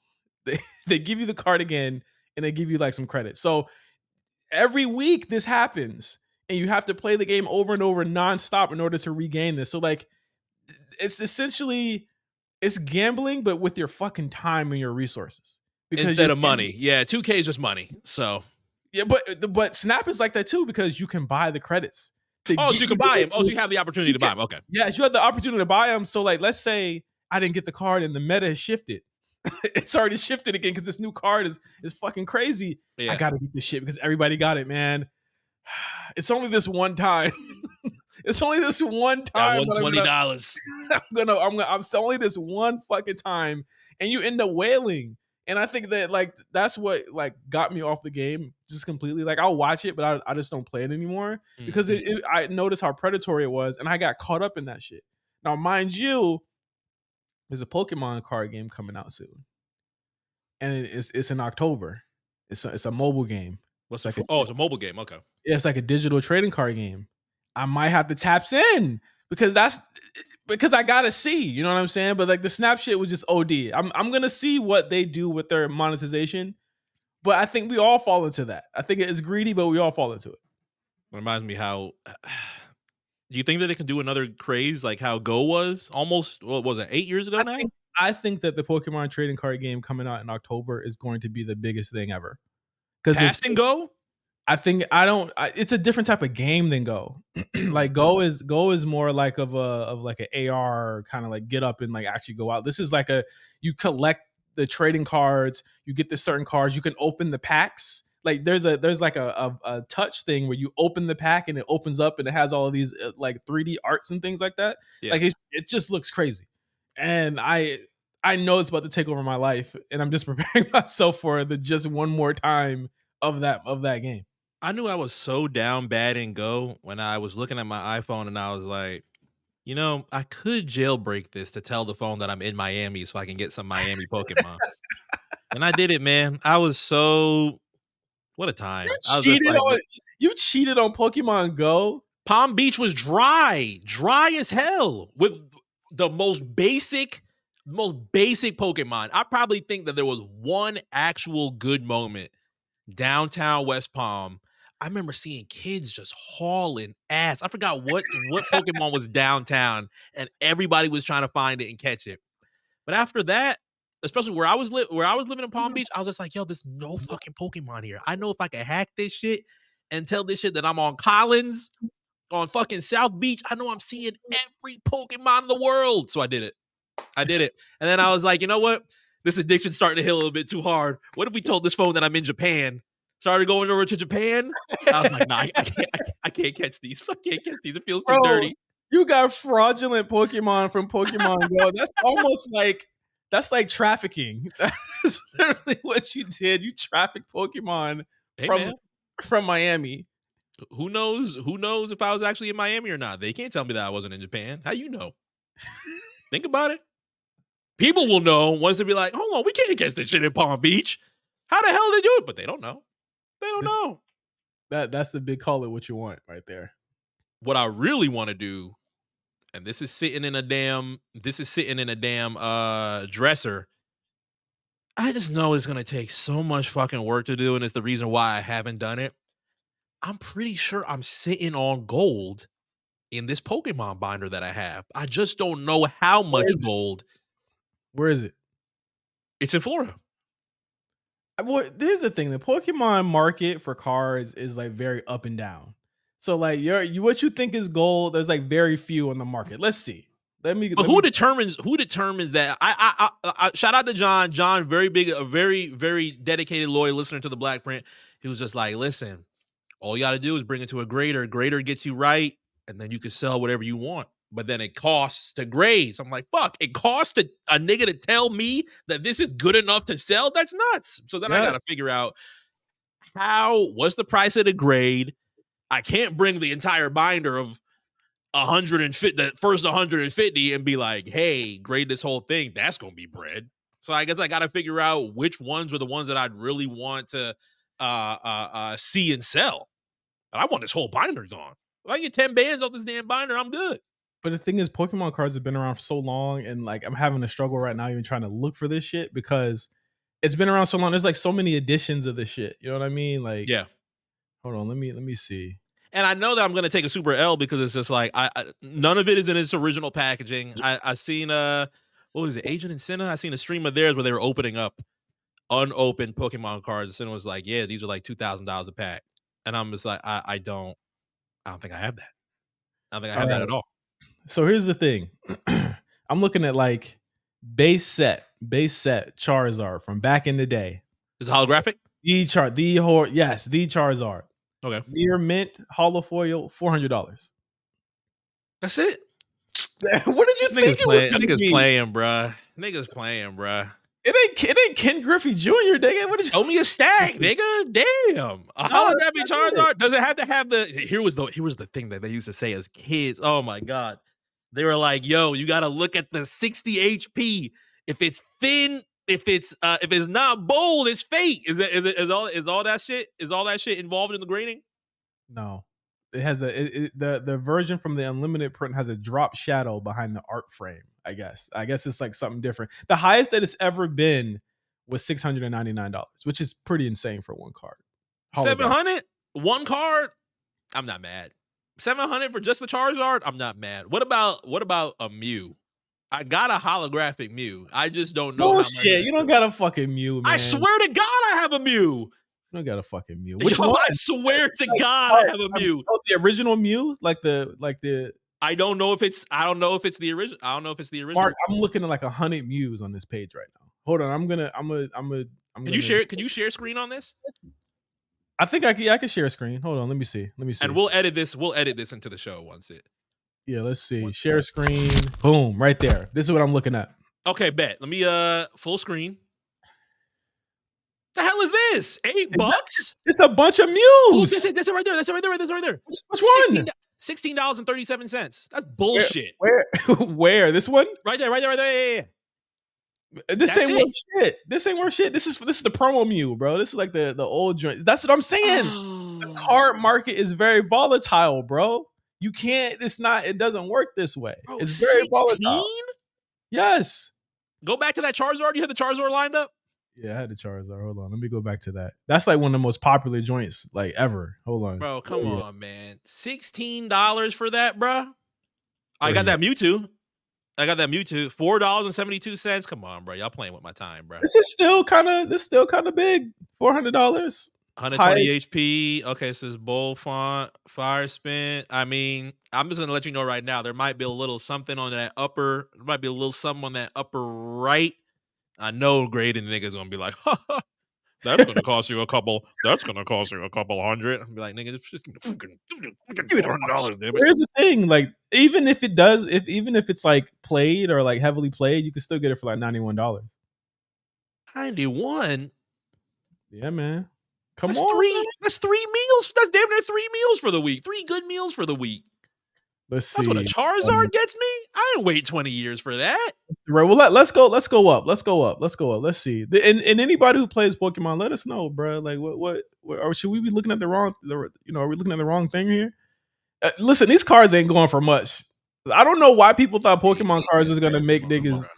They give you the card again and they give you like some credit. So every week this happens and you have to play the game over and over nonstop in order to regain this. So like it's essentially it's gambling, but with your fucking time and your resources. Because Instead of money. Yeah, 2K is just money. So yeah, but Snap is like that too because you can buy the credits to so get you you can buy him. Oh, so you have the opportunity to buy him. Okay. Yes, you have the opportunity to buy them. So like let's say I didn't get the card and the meta has shifted. It's already shifted again because this new card is fucking crazy. I Yeah. gotta get this shit because everybody got it, man. It's only this one time. It's only this one That time that $120. it's only this one fucking time, and you end up wailing. And I think that like that's what like got me off the game just completely. Like I'll watch it, but I just don't play it anymore because I noticed how predatory it was, and I got caught up in that shit. Now, mind you, there's a Pokemon card game coming out soon, and it's in October. It's a mobile game. What's It's like it's a mobile game. Okay. it's like a digital trading card game. I might have to taps in because I gotta see. You know what I'm saying? But like the Snap shit was just OD. I'm gonna see what they do with their monetization. But I think we all fall into that. I think it's greedy, but we all fall into it. Reminds me how do you think that it can do another craze like how Go was almost what was it 8 years ago now? I think that the Pokemon trading card game coming out in October is going to be the biggest thing ever. Because Passing Go? I think it's a different type of game than Go. Like Go is more like of like an AR kind of like get up and like actually go out. This is like you collect the trading cards, you get the certain cards, you can open the packs. Like there's like a touch thing where you open the pack and it opens up and it has all of these like 3D arts and things like that. Yeah. Like it just looks crazy. And I know it's about to take over my life and I'm just preparing myself for the just one more time of that game. I knew I was so down bad in Go when I was looking at my iPhone and I was like, I could jailbreak this to tell the phone that I'm in Miami so I can get some Miami Pokemon. And I did it, man. I was so what a time. I was just like You cheated on Pokemon Go. Palm Beach was dry as hell with the most basic Pokemon. I probably think that there was one actual good moment downtown West Palm. I remember seeing kids just hauling ass. I forgot what Pokemon was downtown, and everybody was trying to find it and catch it. But after that, especially where I was living in Palm Beach, I was just like, yo, there's no fucking Pokemon here. I know if I can hack this shit and tell this shit that I'm on Collins, on fucking South Beach, I know I'm seeing every Pokemon in the world. So I did it. And then I was like, you know what? This addiction's starting to hit a little bit too hard. What if we told this phone that I'm in Japan? Started going over to Japan. I was like, nah, I can't catch these. I can't catch these. It feels too dirty. You got fraudulent Pokemon from Pokemon Go. That's like trafficking. That's literally what you did. You trafficked Pokemon from Miami. Who knows if I was actually in Miami or not? They can't tell me that I wasn't in Japan. How you know? Think about it. People will know once they be like, hold on, we can't catch this shit in Palm Beach. How the hell did they do it? But they don't know. They don't know. That's the big call it what you want right there. What I really want to do, and this is sitting in a damn dresser. I just know it's gonna take so much fucking work to do, and it's the reason why I haven't done it. I'm pretty sure I'm sitting on gold in this Pokemon binder that I have. I just don't know how Where much is it? gold. Where is it? It's in Florida. Well, here's the thing: the Pokemon market for cards is like very up and down. So like what you think is gold, there's like very few on the market. Let's see. But Let me who determines that? I shout out to John. John, very big, a very, very dedicated, loyal listener to the BlkPrint. He was just like, listen, all you got to do is bring it to a grader. Grader gets you right, and then you can sell whatever you want. But then it costs to grade. So I'm like, fuck, it costs a nigga to tell me that this is good enough to sell? That's nuts. So then I got to Yes. figure out what's the price of the grade? I can't bring the entire binder of 150, the first 150, and be like, hey, grade this whole thing. That's going to be bread. So I guess I got to figure out which ones are the ones that I'd really want to see and sell. But I want this whole binder gone. If I get 10 bands off this damn binder, I'm good. But the thing is, Pokemon cards have been around for so long, and like I'm having a struggle right now, even trying to look for this shit because it's been around so long. There's like so many editions of this shit. You know what I mean? Like, yeah. Hold on, let me see. And I know that I'm going to take a super L because it's just like I none of it is in its original packaging. I seen what was it, Agent and Senna? I seen a stream of theirs where they were opening up unopened Pokemon cards. And Senna was like, "Yeah, these are like $2,000 a pack," and I'm just like, I don't think I have that. I don't think I have that at all. So here's the thing. I'm looking at like base set Charizard from back in the day. Is it holographic? The Charizard. Okay. Near mint holofoil, $400. That's it. What did you think it was gonna be? Playing, bruh. Niggas playing, bruh. It ain't Ken Griffey Jr., nigga. What did you show me a stack, nigga? Damn. A holographic Charizard. Does it have to have the here was the thing that they used to say as kids. Oh my god. They were like, yo, you gotta look at the 60 HP. If it's thin, if it's not bold, it's fake. Is all that shit involved in the grading? No. It has the version from the unlimited print has a drop shadow behind the art frame. I guess it's like something different. The highest that it's ever been was $699, which is pretty insane for one card. 700 one card. I'm not mad. 700 for just the Charizard. I'm not mad. What about a Mew? I got a holographic Mew. I just don't know. Bullshit. You don't got a fucking Mew, man. I swear to God, I have a Mew. You don't got a fucking Mew. Which one? I swear to God, I have a Mew. Oh, the original Mew, like the. I don't know if it's the original. I don't know if it's the original. Mark, I'm looking at like 100 Mews on this page right now. Hold on, I'm gonna. Can you share screen on this? I think I can share a screen. Hold on, let me see. And we'll edit this into the show once it. Yeah, let's see. Share screen. Boom, right there. This is what I'm looking at. Okay, bet. Let me full screen. The hell is this? $8? It's a bunch of Mews. Oh, that's it right there. That's it right there. Which one? $16.37. That's bullshit. Where? This one? Right there. Yeah. This ain't worth shit. This is the promo Mew, bro. This is like the old joint. That's what I'm saying. The card market is very volatile, bro. You can't. It doesn't work this way. Bro, it's very volatile. Yes. Go back to that Charizard. You had the Charizard lined up? Yeah, I had the Charizard. Hold on. Let me go back to that. That's like one of the most popular joints like ever. Hold on. Bro, come on, man. $16 for that, bro? I got that Mewtwo. $4.72. Come on, bro. Y'all playing with my time, bro. This is still kind of big. $400. 120 HP. Okay, so it's bold font, fire spin. I mean, I'm just gonna let you know right now. There might be a little something on that upper. There might be a little something on that upper right. I know grading niggas gonna be like, that's gonna cost you a couple. That's gonna cost you a couple hundred. I'm be like, nigga, just give me $400. Here's the thing, like even if it's like played or like heavily played, you can still get it for like $91. 91. Yeah, man. That's 3 meals. That's damn near 3 meals for the week. 3 good meals for the week. Let's see. That's what a Charizard gets me. I didn't wait 20 years for that. Right. Well, let's go up. Let's see. And anybody who plays Pokemon, let us know, bro. Like, what or should we be looking at are we looking at the wrong thing here? Listen, these cards ain't going for much. I don't know why people thought Pokemon cards was gonna make niggas.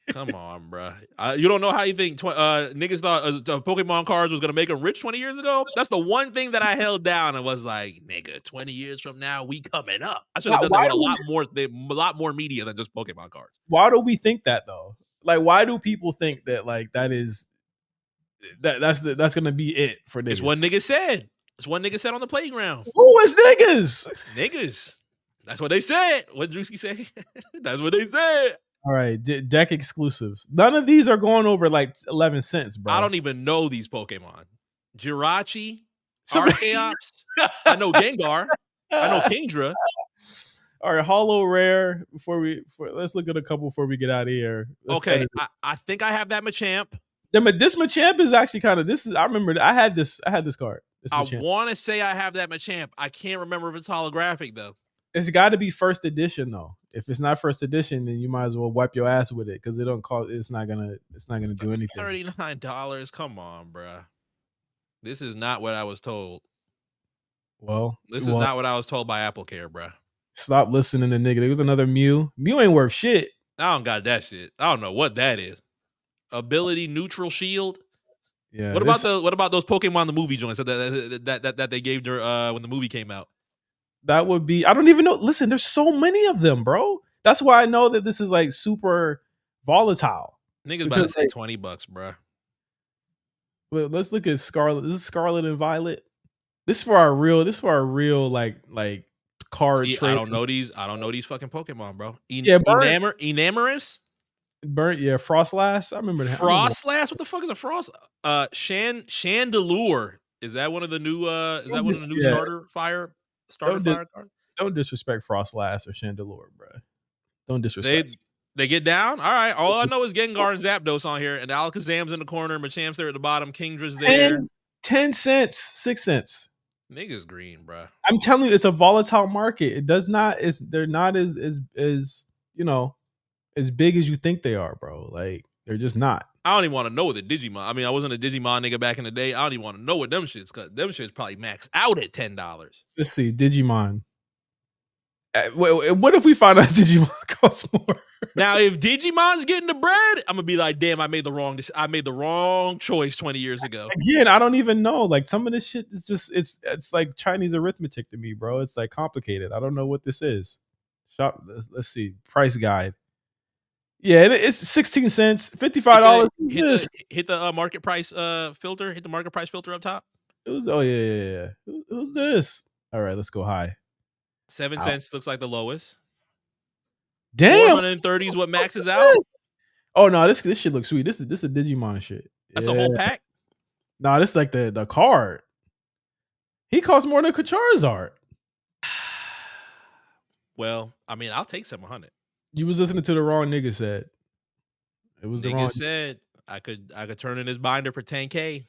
Come on, bro. You don't know how you think niggas thought Pokemon cards was gonna make them rich 20 years ago. That's the one thing that I held down and was like, nigga, 20 years from now, we coming up. I should have done that with a lot more media than just Pokemon cards. Why do we think that though? Like, why do people think that like that's gonna be it for niggas? It's what niggas said. It's what niggas said on the playground. Who is niggas? Niggas. That's what they said. What Drewski say? That's what they said. All right, deck exclusives. None of these are going over like 11 cents, bro. I don't even know these Pokemon. Jirachi, Archeops. I know Gengar. I know Kingdra. All right, holo rare. Let's look at a couple before we get out of here. Okay, I think I have that Machamp. This Machamp is actually kind of I remember I had this card. I want to say I have that Machamp. I can't remember if it's holographic though. It's got to be first edition though. If it's not first edition, then you might as well wipe your ass with it because it don't cost. It's not gonna do anything. $39. Come on, bro. This is not what I was told. Well, this is not what I was told by AppleCare, bro. Stop listening to nigga. There was another Mew. Mew ain't worth shit. I don't got that shit. I don't know what that is. Ability neutral shield. Yeah. What about those Pokemon the movie joints that they gave when the movie came out? That would be. I don't even know. Listen, there's so many of them, bro. That's why I know that this is like super volatile. Niggas about to say $20, bro. Well, let's look at Scarlet. This is Scarlet and Violet. This is for our real like card. See, I don't know these fucking Pokemon, bro. Enamorous. Burnt, yeah, Frostlass. I remember that. Frostlass? What the fuck is a Frost? Chandelure. Is that one of the new starter fire cards? Don't disrespect Frostlass or Chandelure, bro. Don't disrespect. They get down? All right. All I know is Gengar and Zapdos on here, and Alakazam's in the corner, Machamp's there at the bottom, Kingdra's there. 10 cents, 6 cents. Niggas green, bro. I'm telling you, it's a volatile market. They're not as you know, as big as you think they are, bro. Like, they're just not. I don't even want to know what the Digimon. I mean, I wasn't a Digimon nigga back in the day. I don't even want to know what them shits, because them shits probably max out at $10. Let's see, Digimon. What if we find out Digimon costs more? Now, if Digimon's getting the bread, I'm gonna be like, damn, I made the wrong choice 20 years ago. Again, I don't even know. Like, some of this shit is just it's like Chinese arithmetic to me, bro. It's like complicated. I don't know what this is. Let's see, price guide. Yeah, it's 16 cents, $55. Hit the market price filter. Hit the market price filter up top. Yeah. Who's this? All right, let's go high. 7 cents looks like the lowest. Damn, 430 is what maxes out. Oh no, this shit looks sweet. This is a Digimon shit. That's a whole pack. Nah, this is like the card. He costs more than Charizard. Well, I mean, I'll take 700. You was listening to the wrong nigga said. It was the wrong. Said I could turn in this binder for 10K.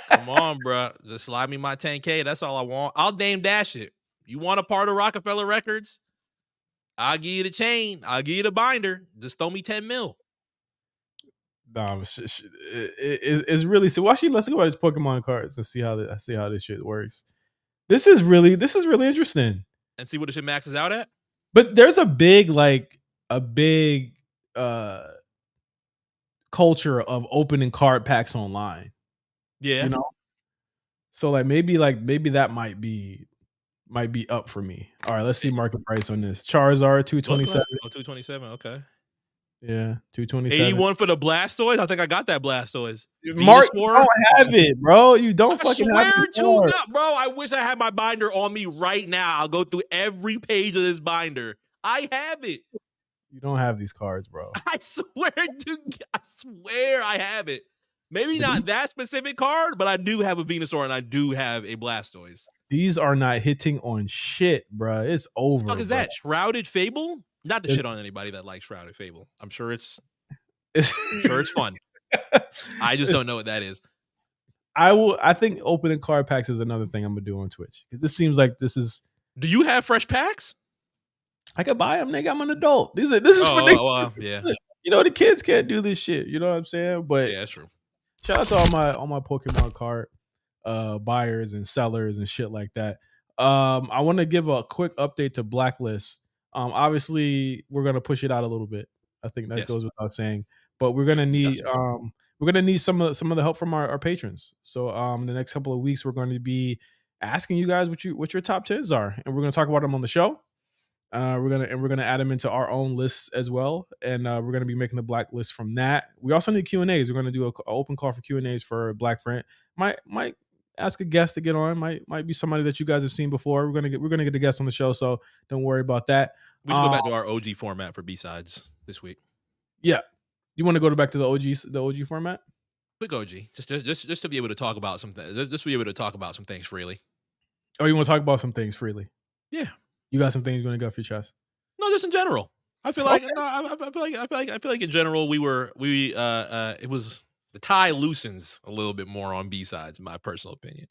Come on, bro. Just slide me my 10K. That's all I want. I'll name dash it. You want a part of Rockefeller Records? I'll give you the chain. I'll give you the binder. Just throw me 10 mil. Nah, it's really. So let's go about his Pokemon cards and see how this shit works. This is really interesting. And see what the shit maxes out at. But there's a big culture of opening card packs online. Yeah. You know? So maybe that might be up for me. All right, let's see market price on this. Charizard, 227. Oh, 227, okay. Yeah, 227. 81 for the Blastoise. I think I got that Blastoise. Mark, you don't have it, bro. You don't fucking have it. Bro, I wish I had my binder on me right now. I'll go through every page of this binder. I have it. You don't have these cards, bro. I swear I have it. Maybe not that specific card, but I do have a Venusaur and I do have a Blastoise. These are not hitting on shit, bro. It's over. What the fuck is that? Shrouded Fable? Not to shit on anybody that likes Shrouded Fable. I'm sure it's fun. I just don't know what that is. I think opening card packs is another thing I'm gonna do on Twitch because this seems like this is. Do you have fresh packs? I could buy them, nigga. I'm an adult. This is for niggas. Yeah. You know the kids can't do this shit. You know what I'm saying? But yeah, that's true. Shout out to all my Pokemon card buyers and sellers and shit like that. I want to give a quick update to Blacklist. Obviously, we're gonna push it out a little bit. I think that Yes. goes without saying. But we're gonna need some of the help from our patrons. So the next couple of weeks we're going to be asking you guys what your top 10s are, and we're gonna talk about them on the show. We're gonna add them into our own lists as well, and we're gonna be making the black list from that. We also need Q&As. We're gonna do a open call for Q&As for BlkPrint. Might ask a guest to get on. Might be somebody that you guys have seen before. We're gonna get a guest on the show, so don't worry about that. We should go back to our OG format for B-sides this week. Yeah, you want to go back to the OG format? Quick OG, just to be able to talk about something. Just to be able to talk about some things freely. Oh, you want to talk about some things freely? Yeah. You got some things you're gonna go off your chest? No, just in general. I feel like I feel like in general it was the tie loosens a little bit more on B-sides, in my personal opinion.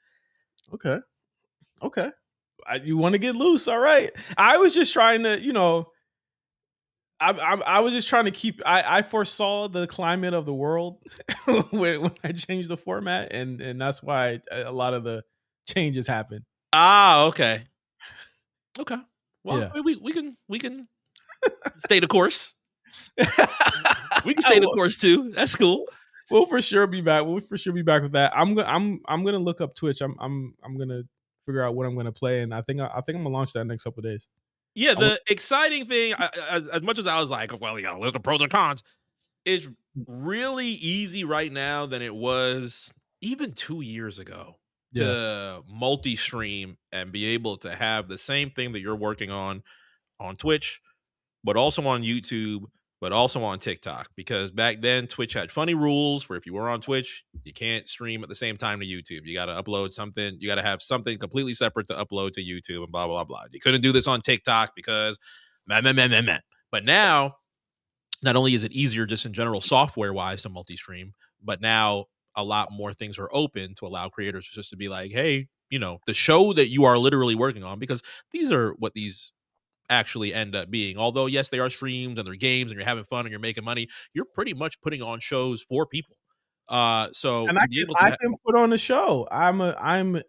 Okay. You want to get loose? All right. I was just trying to, I was just trying to keep. I foresaw the climate of the world when I changed the format, and that's why a lot of the changes happen. Ah, okay. Okay. Well, Yeah. we can stay the course. We can stay the course too. That's cool. We'll for sure be back. We'll for sure be back with that. I'm gonna look up Twitch. I'm gonna figure out what I'm gonna play, and I think I'm gonna launch that next couple of days. Yeah, the exciting thing, as much as I was like, well, you got to list the pros and cons, it's really easy right now than it was even 2 years ago to multi-stream and be able to have the same thing that you're working on Twitch, but also on YouTube, but also on TikTok. Because back then, Twitch had funny rules where if you were on Twitch, you can't stream at the same time to YouTube. You got to upload something. You got to have something completely separate to upload to YouTube and blah, blah, blah. You couldn't do this on TikTok because But now, not only is it easier just in general software-wise to multi-stream, but now a lot more things are open to allow creators just to be like, hey, the show that you are literally working on, because these are what these actually end up being. Although, yes, they are streams and they're games and you're having fun and you're making money, you're pretty much putting on shows for people. So and I can put on a show. I am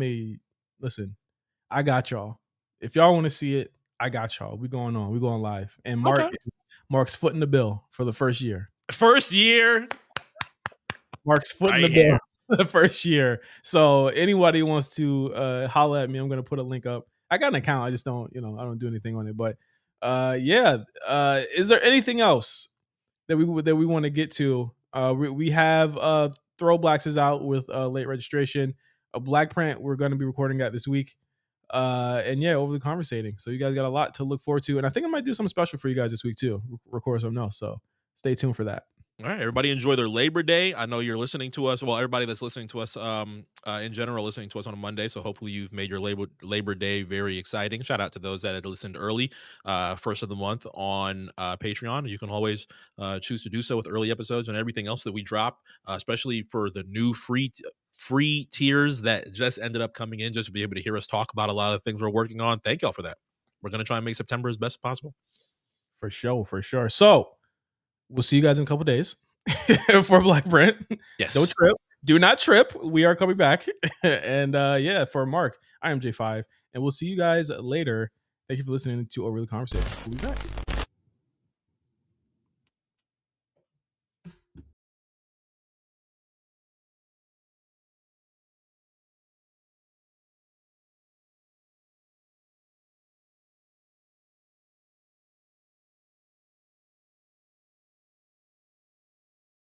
a listen. I got y'all. If y'all want to see it, I got y'all. We're going live. And Mark's footing the bill for the first year. Mark's footing the bill for the first year. So anybody wants to holler at me, I'm gonna put a link up. I got an account. I just don't, I don't do anything on it. But is there anything else that we want to get to? We have Throw Blacks is out with late registration. A BlkPrint we're going to be recording that this week. And Overly Conversating. So you guys got a lot to look forward to. And I think I might do something special for you guys this week too. Record something else. So stay tuned for that. All right, everybody enjoy their Labor Day. I know you're listening to us. Well, everybody that's listening to us in general, listening to us on a Monday. So hopefully you've made your Labor Day very exciting. Shout out to those that had listened early, first of the month on Patreon. You can always choose to do so with early episodes and everything else that we drop, especially for the new free tiers that just ended up coming in, just to be able to hear us talk about a lot of things we're working on. Thank y'all for that. We're going to try and make September as best as possible. For sure. So we'll see you guys in a couple days for BlkPrint. Yes. Don't trip. Do not trip. We are coming back. And for Mark, I am J5. And we'll see you guys later. Thank you for listening to Overly Conversating. We'll be back.